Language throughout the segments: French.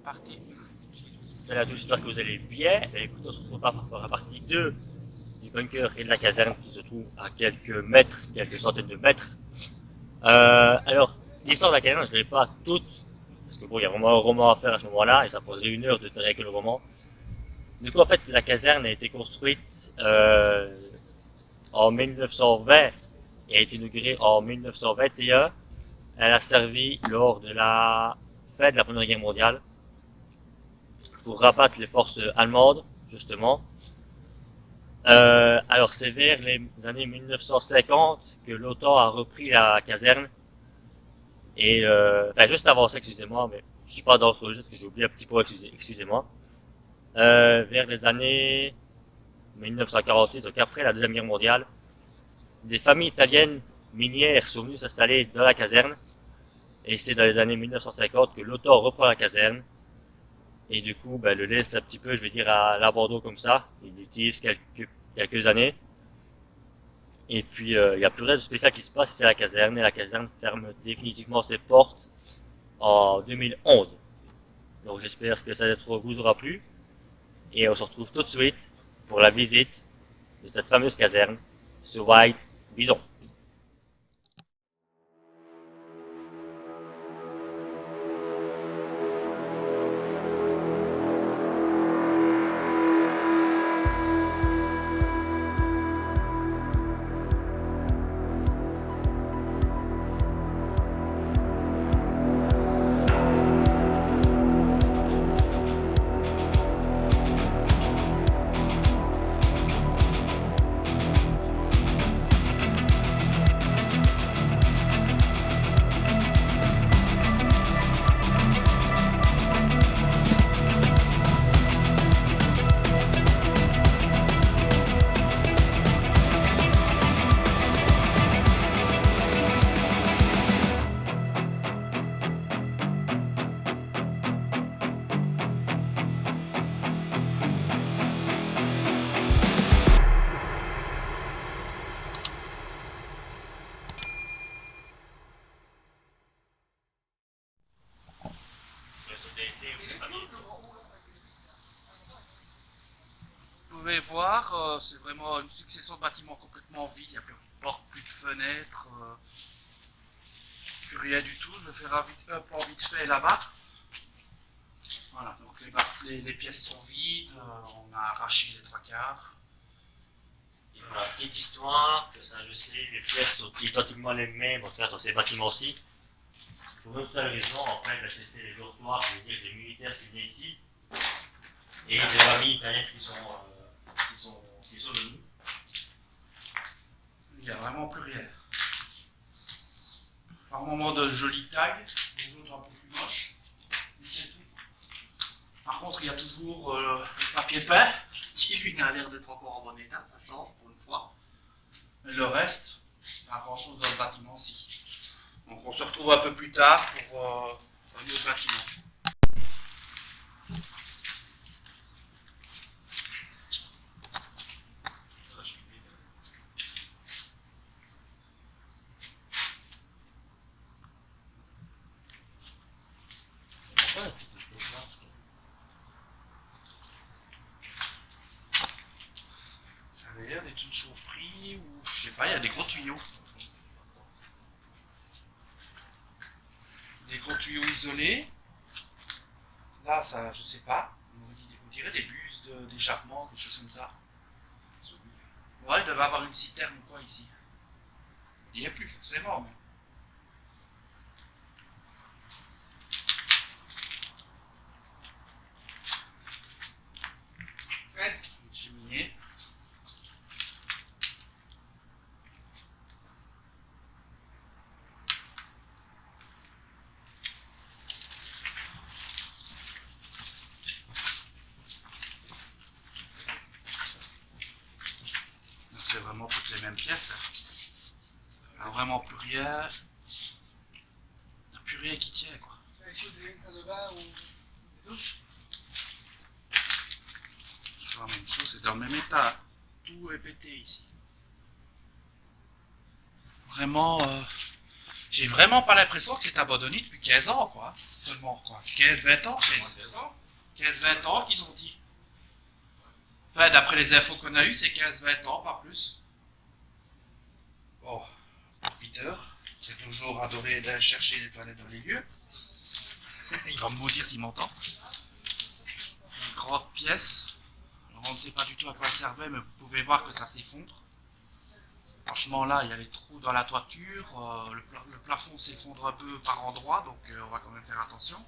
parti. Salut à tous, j'espère que vous allez bien. Écoutez, on se retrouve pour la partie 2 du bunker et de la caserne qui se trouve à quelques mètres, quelques centaines de mètres. Alors, l'histoire de la caserne, je ne l'ai pas toute, parce que bon, il y a vraiment un roman à faire à ce moment-là, et ça prendrait une heure de faire avec le roman. Du coup, en fait, la caserne a été construite en 1920 et a été inaugurée en 1921. Elle a servi lors de la fin de la Première Guerre mondiale pour rabattre les forces allemandes, justement. Alors c'est vers les années 1950 que l'OTAN a repris la caserne. Et enfin juste avant ça, excusez-moi, mais je suis pas dans le registre que j'ai oublié un petit peu, excusez-moi. Vers les années 1946, donc après la Deuxième Guerre mondiale, des familles italiennes minières sont venues s'installer dans la caserne. Et c'est dans les années 1950 que l'OTAN reprend la caserne. Et du coup, ben, le laisse un petit peu, je vais dire, à l'abandon comme ça. Il l'utilise quelques années. Et puis, il n'y a plus rien de spécial qui se passe, c'est la caserne. Et la caserne ferme définitivement ses portes en 2011. Donc j'espère que ça vous aura plu. Et on se retrouve tout de suite pour la visite de cette fameuse caserne sur White Bison. Vous pouvez voir, c'est vraiment une succession de bâtiments complètement vides, il n'y a plus de portes, plus de fenêtres, plus rien du tout. Je vais faire un plan vite fait là-bas. Voilà, donc les pièces sont vides, on a arraché les trois quarts. Et pour la petite histoire, que ça je sais, les pièces sont identiquement les mêmes, en tout cas dans ces bâtiments-ci. Pour une seule raison, en fait, c'était les dortoirs, je veux dire, des militaires qui venaient ici, et des familles italiennes qui sont venues. Il n'y a vraiment plus rien. Par moment de jolis tags, les autres un peu plus moches. Par contre, il y a toujours le papier peint, qui lui a l'air d'être encore en bon état, ça change pour une fois. Mais le reste, pas grand chose dans le bâtiment aussi. Donc on se retrouve un peu plus tard pour un autre bâtiment. Ça avait l'air d'être une chaufferie ou je sais pas, il y a des gros tuyaux. Des gros tuyaux isolés. Là, ça, je sais pas. Vous direz des bus d'échappement, des choses comme ça. Ouais, il devait avoir une citerne ou quoi ici. Il n'y a plus forcément, mais. Une cheminée. C'est vraiment toutes les mêmes pièces. Il n'y a vraiment plus rien. Il n'y a plus rien qui tient, quoi. C'est la même chose, c'est dans le même état. Tout est pété ici. Vraiment, J'ai vraiment pas l'impression que c'est abandonné depuis 15 ans, quoi. Seulement, quoi. 15-20 ans, 15-20 ans qu'ils ont dit. Enfin, d'après les infos qu'on a eues, c'est 15-20 ans, pas plus. Bon, pour Peter, qui a toujours adoré d'aller chercher les planètes dans les lieux. Il va me maudire s'il m'entend. Une grande pièce. Alors, on ne sait pas du tout à quoi elle servait, mais vous pouvez voir que ça s'effondre. Franchement, là, il y a les trous dans la toiture. Le plafond s'effondre un peu par endroits, donc on va quand même faire attention.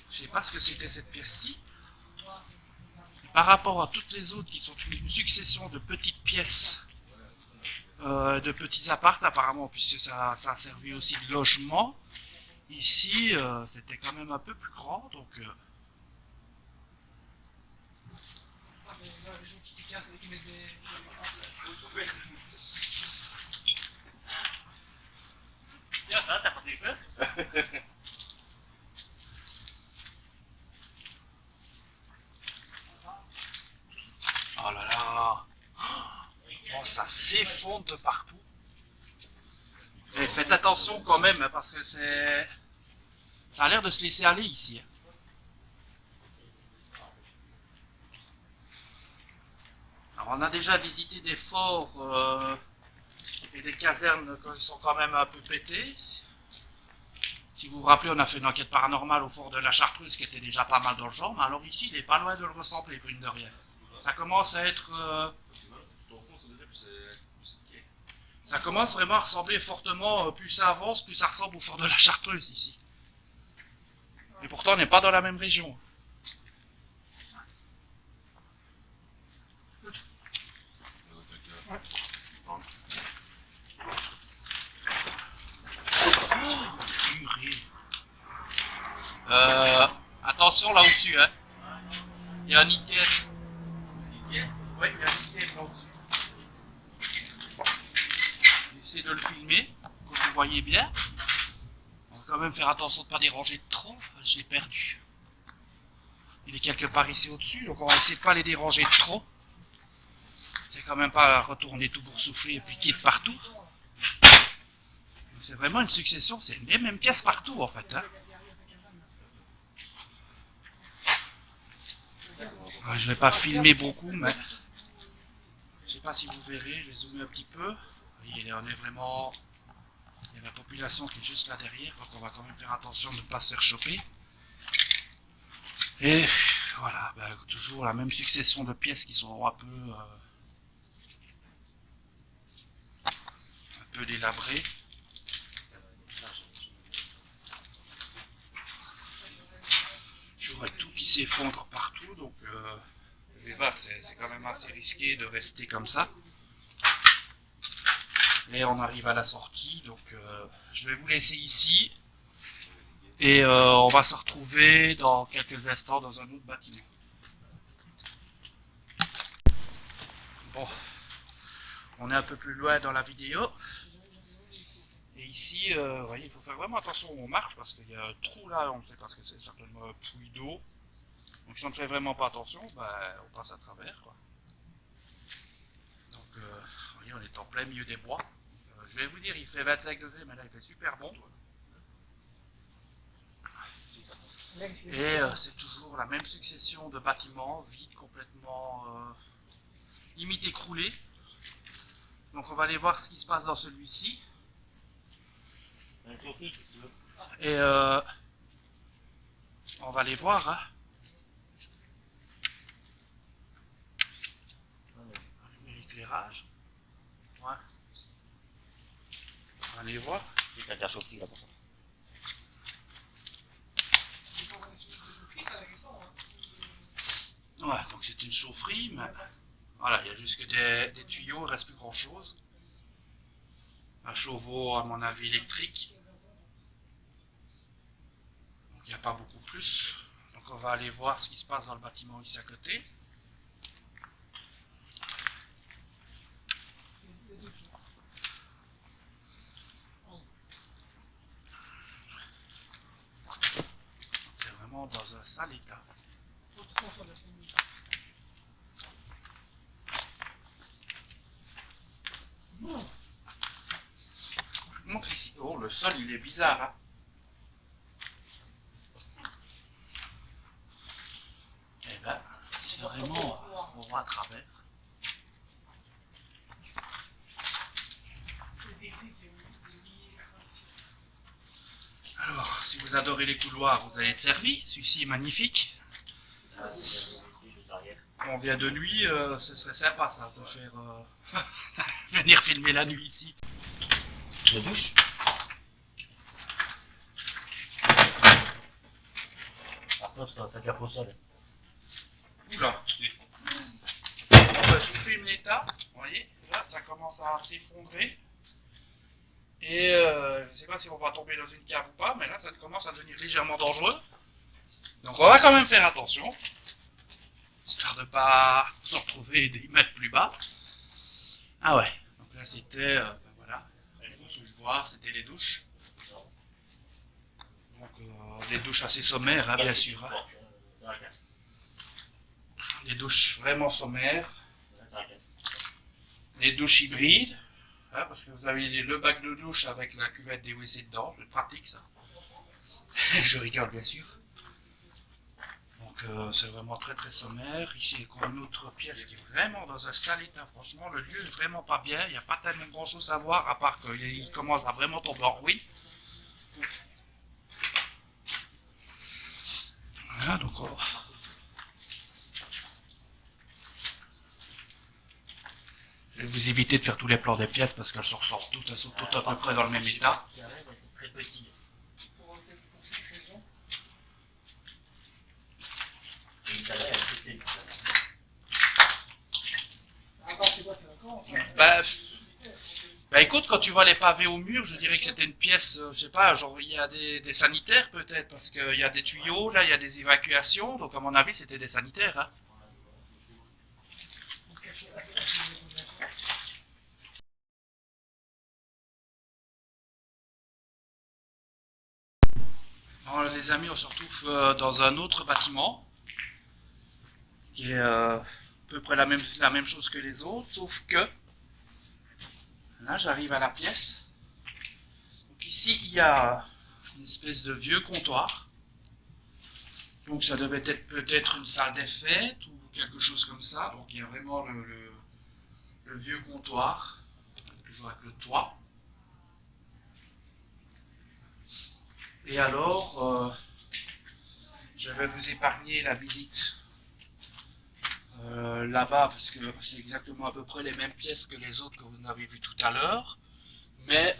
Je sais pas ce que c'était cette pièce-ci. Par rapport à toutes les autres qui sont une succession de petites pièces, de petits apparts apparemment, puisque ça a servi aussi de logement. Ici, c'était quand même un peu plus grand, donc... Bien ça, t'as porté les fesses? Oh là là! Oh, ça s'effondre de partout. Et faites attention quand même, hein, parce que c'est... Ça a l'air de se laisser aller ici. Alors on a déjà visité des forts et des casernes qui sont quand même un peu pétées. Si vous vous rappelez, on a fait une enquête paranormale au fort de la Chartreuse qui était déjà pas mal dans le genre, mais alors ici, il est pas loin de le ressembler, brune de rien. Ça commence à être... Ça commence vraiment à ressembler fortement, plus ça avance, plus ça ressemble au fort de la Chartreuse ici. Et pourtant, on n'est pas dans la même région. Purée. Attention là au-dessus, hein. Il y a un ITN. Oui, il y a un ITN là au-dessus. J'essaie de le filmer, que vous voyez bien. On va quand même faire attention de ne pas déranger trop. J'ai perdu. Il est quelque part ici au-dessus, donc on va essayer de ne pas les déranger trop. C'est quand même pas retourner tout pour souffler et puis quitte partout. C'est vraiment une succession, c'est les mêmes pièces partout en fait. Hein. Je vais pas filmer beaucoup, mais je sais pas si vous verrez, je vais zoomer un petit peu. Voyez, on est vraiment... Il y a la population qui est juste là derrière, donc on va quand même faire attention de ne pas se faire choper. Et voilà, ben, toujours la même succession de pièces qui sont un peu délabrées. Je vois tout qui s'effondre partout, donc vous allez voir, c'est quand même assez risqué de rester comme ça. Et on arrive à la sortie, donc je vais vous laisser ici. Et on va se retrouver dans quelques instants dans un autre bâtiment. Bon, on est un peu plus loin dans la vidéo. Et ici, vous voyez, il faut faire vraiment attention où on marche parce qu'il y a un trou là, on ne sait pas ce que c'est, certainement un puits d'eau. Donc si on ne fait vraiment pas attention, ben, on passe à travers, quoi. Donc, vous voyez, on est en plein milieu des bois. Je vais vous dire, il fait 25 degrés, mais là il fait super bon. Et c'est toujours la même succession de bâtiments vides, complètement limite écroulés. Donc on va aller voir ce qui se passe dans celui-ci. Et on va aller voir. Hein. Allumer l'éclairage. Ouais. On va aller voir. C'est un chaufferie là par contre. Ouais, donc c'est une chaufferie, mais voilà, il y a juste que des tuyaux, il ne reste plus grand chose. Un chauffe-eau, à mon avis, électrique. Donc il n'y a pas beaucoup plus. Donc on va aller voir ce qui se passe dans le bâtiment ici à côté. C'est vraiment dans un sale état. le sol, il est bizarre. Hein. Eh ben, c'est vraiment... On voit à travers. Alors, si vous adorez les couloirs, vous allez être servi. Celui-ci est magnifique. On vient de nuit, ce serait sympa ça, de faire... venir filmer la nuit ici. La douche. Par contre, t'as qu'à au sol. Oula. Bon, bah, je vous filme l'état. Vous voyez, là, ça commence à s'effondrer. Et je ne sais pas si on va tomber dans une cave ou pas, mais là, ça commence à devenir légèrement dangereux. Donc, on va quand même faire attention. Histoire de ne pas se retrouver des mètres plus bas. Ah ouais. Donc là, c'était... ben voilà. Vous pouvez le voir, c'était les douches. Donc, des douches assez sommaires, hein, bien sûr. Hein. Des douches vraiment sommaires. Des douches hybrides. Hein, parce que vous avez le bac de douche avec la cuvette des WC dedans. C'est pratique, ça. Je rigole, bien sûr. Donc, c'est vraiment très très sommaire. Ici, il y a encore une autre pièce qui est vraiment dans un sale état. Franchement, le lieu est vraiment pas bien. Il n'y a pas tellement grand chose à voir, à part qu'il commence à vraiment tomber en ruine. Voilà, donc... je vais vous éviter de faire tous les plans des pièces parce qu'elles se ressortent toutes, elles sont toutes à peu près dans le même état. Très petit. Bah écoute, quand tu vois les pavés au mur, je dirais que c'était une pièce, je sais pas, genre il y a des sanitaires peut-être, parce qu'il y a des tuyaux, là il y a des évacuations, donc à mon avis c'était des sanitaires. Hein. Bon, les amis, on se retrouve dans un autre bâtiment, qui est à peu près la même chose que les autres, sauf que là j'arrive à la pièce. Donc ici il y a une espèce de vieux comptoir. Donc ça devait être peut-être une salle des fêtes ou quelque chose comme ça. Donc il y a vraiment le vieux comptoir, toujours avec le toit. Et alors, je vais vous épargner la visite là-bas parce que c'est exactement à peu près les mêmes pièces que les autres que vous avez vues tout à l'heure. Mais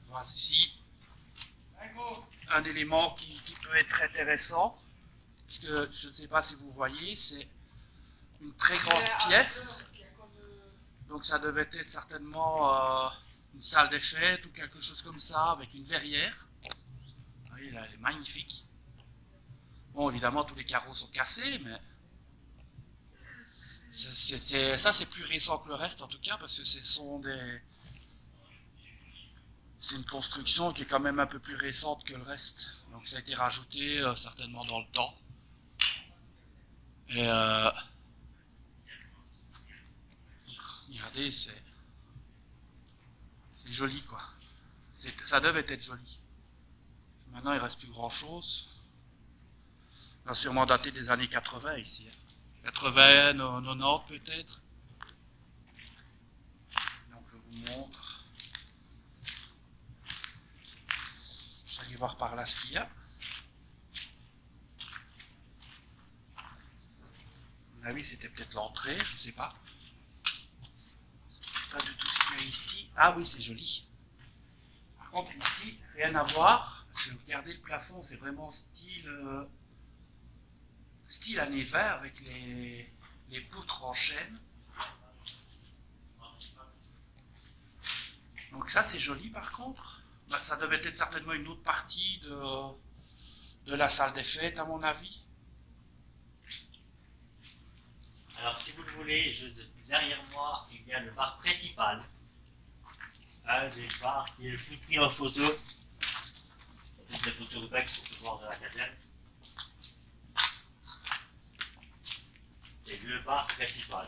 voici un élément qui peut être intéressant. Parce que je ne sais pas si vous voyez, c'est une très grande pièce. Donc ça devait être certainement une salle des fêtes ou quelque chose comme ça avec une verrière. Vous voyez là, elle est magnifique. Bon, évidemment, tous les carreaux sont cassés, mais ça c'est plus récent que le reste en tout cas parce que c'est une construction qui est quand même un peu plus récente que le reste. Donc ça a été rajouté certainement dans le temps. Et regardez, c'est joli quoi. Ça devait être joli. Maintenant il reste plus grand chose. Ça a sûrement daté des années 80 ici. 80, 90 peut-être. Donc je vous montre. Je vais aller voir par là ce qu'il y a. Ah oui, c'était peut-être l'entrée, je ne sais pas. Pas du tout ce qu'il y a ici. Ah oui, c'est joli. Par contre, ici, rien à voir. Si vous regardez le plafond, c'est vraiment style années 20 avec les poutres en chêne. Donc ça, c'est joli par contre. Bah, ça devait être certainement une autre partie de la salle des fêtes, à mon avis. Alors, si vous le voulez, derrière moi, il y a le bar principal. Un des bars qui est le plus pris en photo. Toutes les photos de bac pour voir de la caserne. C'est le bar principal.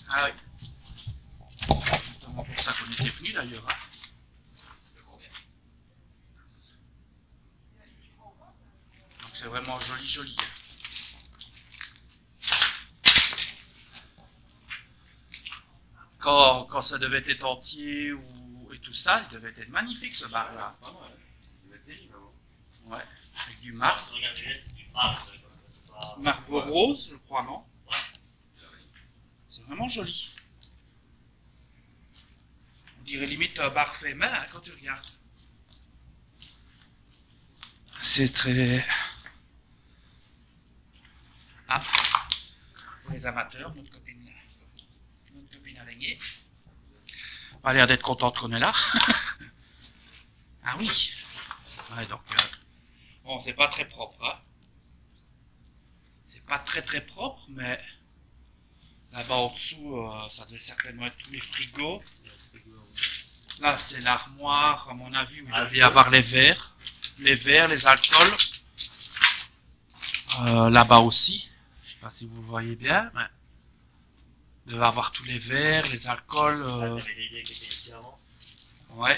Ah oui. C'est justement pour ça qu'on était venu d'ailleurs. Hein. c'est vraiment joli, joli. Quand ça devait être entier et tout ça, il devait être magnifique ce bar-là. Pas mal. Ça va être terrible, hein. Ouais, avec du marbre. Regardez, c'est du marbre. C'est pas... Marbre rose, je crois, non? Ouais. C'est vraiment joli. On dirait limite un bar fait main hein, quand tu regardes. C'est très... Ah, pour les amateurs, notre copine araignée. On a l'air d'être contente qu'on est là. Ah oui. Ouais, donc, bon, c'est pas très propre, hein. C'est pas très très propre, mais là-bas en dessous, ça devait certainement être tous les frigos. Là, c'est l'armoire, à mon avis, où il devait y avoir les verres, les alcools. Là-bas aussi. Je sais pas si vous voyez bien, mais il devait avoir tous les verres, les alcools. T'avais l'évier qui était ici avant. Ouais,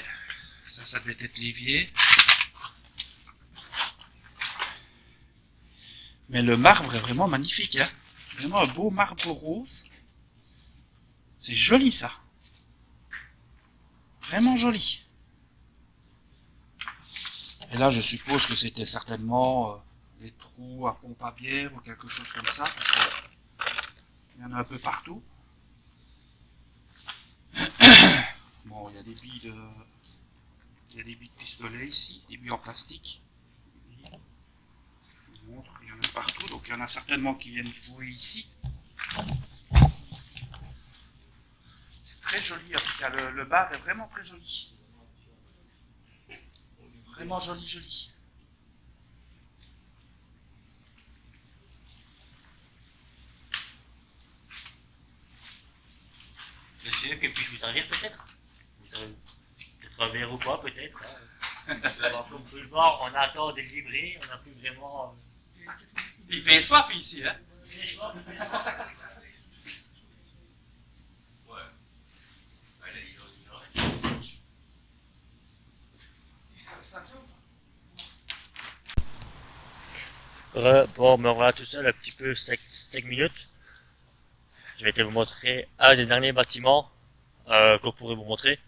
ça devait être l'évier. Mais le marbre est vraiment magnifique, hein. Vraiment un beau marbre rose. C'est joli ça. Vraiment joli. Et là, je suppose que c'était certainement des trous à pompe à bière ou quelque chose comme ça, parce que il y en a un peu partout. Bon, il y a des billes de, il y a des billes de pistolet ici, des billes en plastique. Je vous montre, il y en a partout, donc il y en a certainement qui viennent jouer ici. C'est très joli, en tout cas, le bar est vraiment très joli. Vraiment joli, joli. Monsieur, que puis-je vous servir peut-être? Peut-être un verre ou quoi, peut-être. Hein. Alors, comme vous pouvez le voir, on attend des livrées, on n'a plus vraiment. Il fait soif ici, hein. Bon, me voilà tout seul un petit peu 5 minutes. Je vais te vous montrer un des derniers bâtiments qu'on pourrait vous montrer.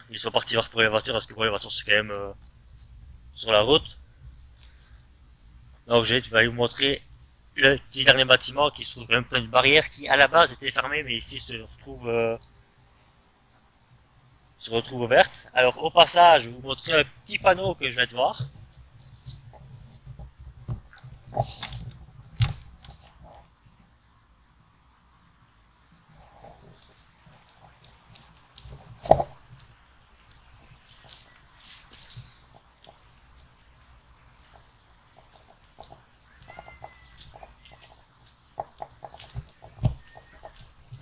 Ils sont partis voir pour les voitures parce que pour les voitures c'est quand même sur la route. Donc je vais vous montrer le petit dernier bâtiment qui se trouve même près d'une barrière qui à la base était fermée mais ici se retrouve ouverte. Alors au passage, je vais vous montrer un petit panneau que je vais te voir.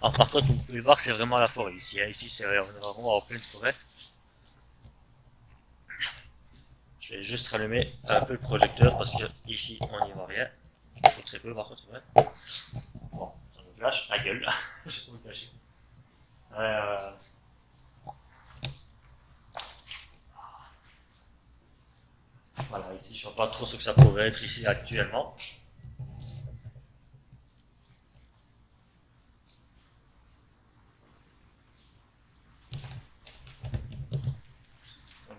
Alors par contre, vous pouvez le voir, c'est vraiment la forêt ici. Hein. Ici, on est vraiment en pleine forêt. Je vais juste rallumer un peu le projecteur parce que ici, on n'y voit rien. Ou très peu par contre, ouais. Bon, ça me flash la gueule. Je vais vous le cacher. Voilà, ici, je ne vois pas trop ce que ça pourrait être ici actuellement.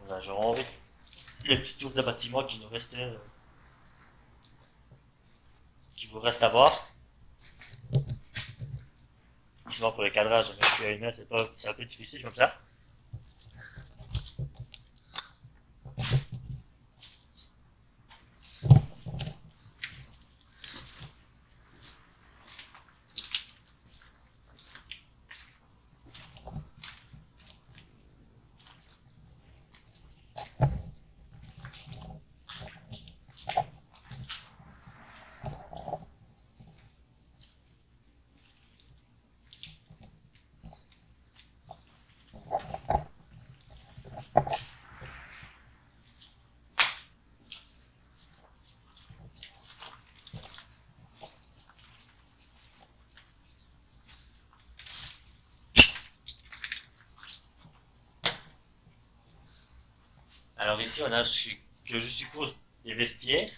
Voilà, j'aurais envie le petit tour de bâtiment qui nous restait, qui vous reste à voir. Sinon pour le cadrage, je suis à une main, c'est un peu difficile comme ça. Alors ici, on a ce que je suppose des vestiaires.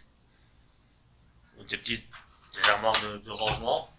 Donc des armoires de rangement.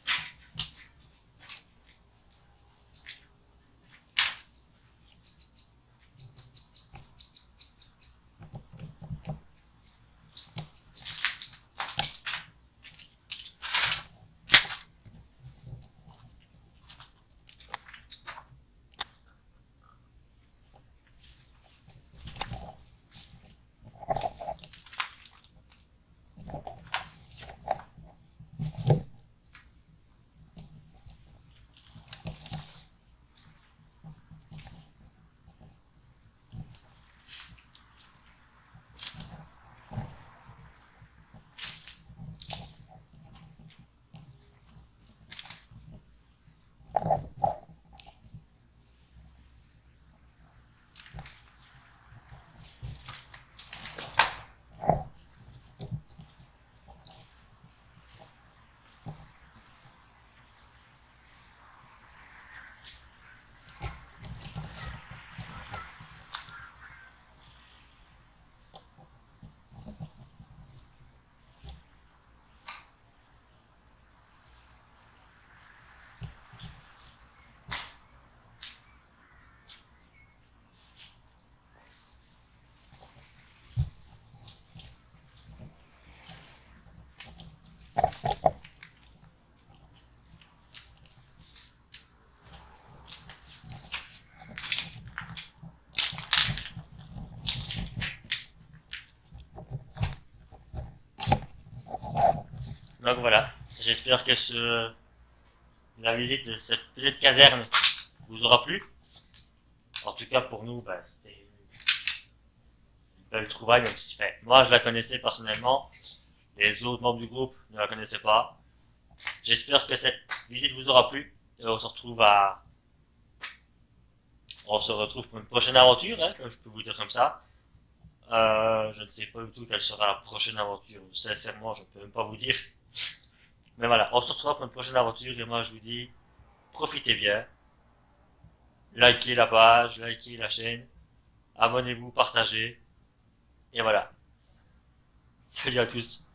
Donc voilà, j'espère que la visite de cette petite caserne vous aura plu. En tout cas pour nous, c'était une belle trouvaille, même si moi je la connaissais personnellement, les autres membres du groupe ne la connaissaient pas. J'espère que cette visite vous aura plu et on se retrouve pour une prochaine aventure, hein, comme je peux vous dire comme ça. Je ne sais pas du tout quelle sera la prochaine aventure. Sincèrement, je ne peux même pas vous dire. Mais voilà, on se retrouvera pour une prochaine aventure et moi je vous dis, profitez bien. Likez la page, likez la chaîne, abonnez-vous, partagez. Et voilà. Salut à tous.